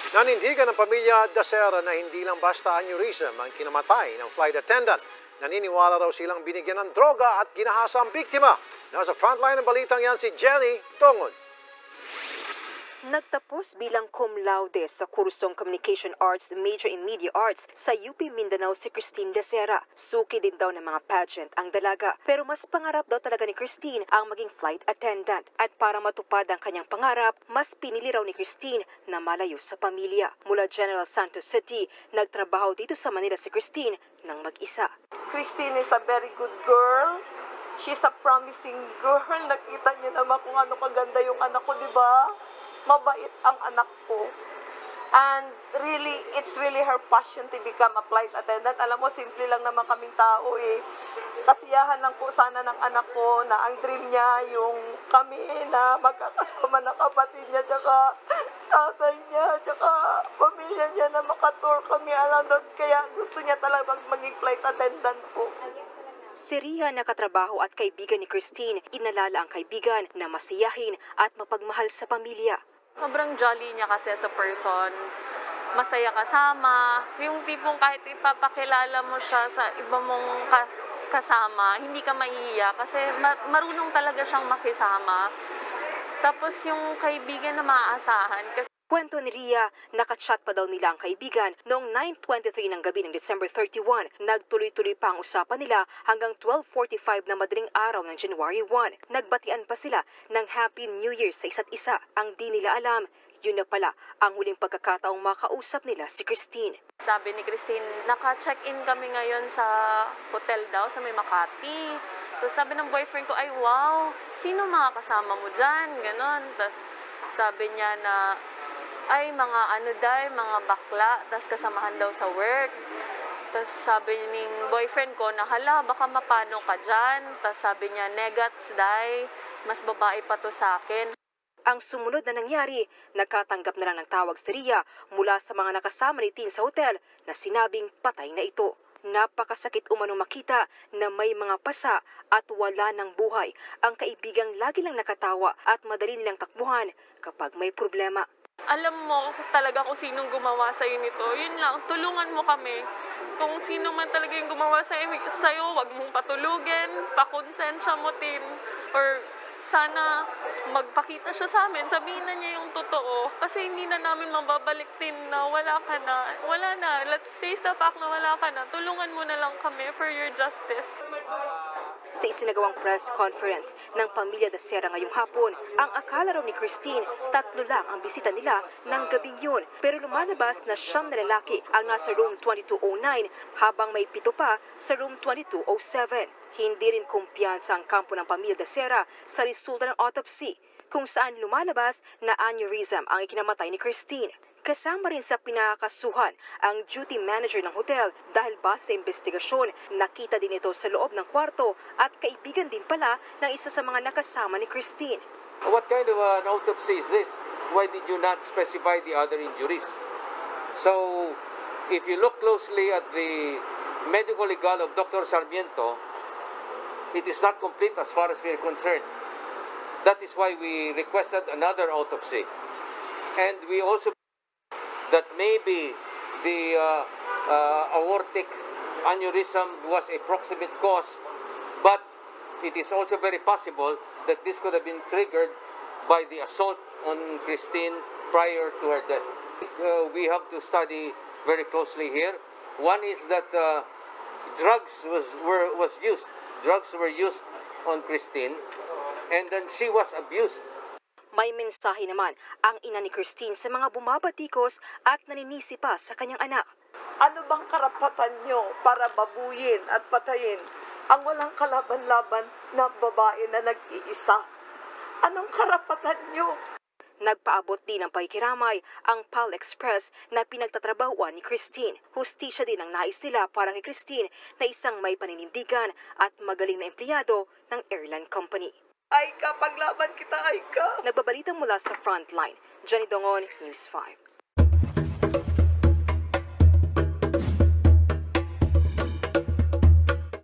Nanindigan ng pamilya Dacera na hindi lang basta aneurysm ang kinamatay ng flight attendant. Naniniwala raw silang binigyan ng droga at ginahasa ang biktima. Nasa frontline ng balitang yan si Jenny Dongon. Nagtapos bilang cum laude sa kursong Communication Arts Major in Media Arts sa UP Mindanao si Christine Dacera. Suki din daw ng mga pageant ang dalaga. Pero mas pangarap daw talaga ni Christine ang maging flight attendant. At para matupad ang kanyang pangarap, mas pinili raw ni Christine na malayo sa pamilya. Mula General Santos City, nagtrabaho dito sa Manila si Christine nang mag-isa. Christine is a very good girl. She's a promising girl. Nakita niyo naman kung ano kaganda yung anak ko, di ba? Mabait ang anak ko. And really, it's really her passion to become a flight attendant. Alam mo, simple lang naman kaming tao eh. Kasiyahan lang po sana ng anak ko na ang dream niya yung kami na magkakasama ng kapatid niya, tsaka tatay niya, tsaka pamilya niya na makatour kami around. Kaya gusto niya talaga maging flight attendant po. Si Ria na katrabaho at kaibigan ni Christine, inalala ang kaibigan na masiyahin at mapagmahal sa pamilya. Sobrang jolly niya kasi as a person, masaya kasama, yung tipong kahit ipapakilala mo siya sa iba mong kasama, hindi ka mahihiya kasi marunong talaga siyang makisama. Tapos yung kaibigan na maaasahan kasi Kwento ni Ria, nakachat pa daw nila ang kaibigan noong 9:23 ng gabi ng December 31. Nagtuloy-tuloy pa ang usapan nila hanggang 12:45 na madaling araw ng January 1. Nagbatian pa sila ng Happy New Year sa isa't isa. Ang di nila alam, yun na pala ang huling pagkakataong makausap nila si Christine. sabi ni Christine, naka-check-in kami ngayon sa hotel daw sa may Makati. Tapos sabi ng boyfriend ko, ay wow, sino mga kasama mo dyan? Ganon. Tapos sabi niya na, ay mga mga bakla, tapos kasamahan daw sa work. Tapos sabi ng boyfriend ko na, hala, baka mapano ka dyan. Tapos sabi niya, negats day, mas babae pa to sa akin. Ang sumunod na nangyari, nagkatanggap na lang ng tawag si Ria mula sa mga nakasama ni Tin sa hotel na sinabing patay na ito. Napakasakit umano makita na may mga pasa at wala ng buhay. Ang kaibigang lagi lang nakatawa at madali nilang takbuhan kapag may problema. Alam mo talaga kung sinong gumawa sa'yo nito. Yun lang, tulungan mo kami. Kung sino man talaga yung gumawa sa'yo, wag mong patulugin, pakonsensya mo, Tin. Or sana magpakita siya sa amin, sabihin na niya yung totoo. Kasi hindi na namin mababalik, Tin, na wala ka na. Wala na. Let's face the fact na wala ka na. Tulungan mo na lang kami for your justice. Sa isinagawang press conference ng Pamilya Dacera ngayong hapon, ang akala raw ni Christine, 3 lang ang bisita nila ng gabing yun. Pero lumalabas na 9 na lalaki ang nasa room 2209 habang may 7 pa sa room 2207. Hindi rin kumpiyansa ang kampo ng Pamilya Dacera sa resulta ng autopsy, kung saan lumalabas na aneurysm ang ikinamatay ni Christine. Kasama rin sa pinakakasuhan ang duty manager ng hotel dahil base sa investigasyon, nakita din ito sa loob ng kwarto at kaibigan din pala ng isa sa mga nakasama ni Christine. What kind of an autopsy is this? Why did you not specify the other injuries? So, if you look closely at the medical legal of Dr. Sarmiento, it is not complete as far as we are concerned. That is why we requested another autopsy. And we also that maybe the aortic aneurysm was a proximate cause, but it is also very possible that this could have been triggered by the assault on Christine prior to her death. We have to study very closely here. One is that drugs were used on Christine, and then she was abused. May mensahe naman ang ina ni Christine sa mga bumabatikos at naninisi pa sa kanyang anak. Ano bang karapatan nyo para babuyin at patayin ang walang kalaban-laban na babae na nag-iisa? Anong karapatan nyo? Nagpaabot din ng pakikiramay ang PAL Express na pinagtatrabahuan ni Christine. Hustisya din ang nais nila para kay Christine na isang may paninindigan at magaling na empleyado ng airline company. Ay ka, paglaban kita, ay ka. Nagbabalita mula sa Frontline, Jenny Dongon, News 5.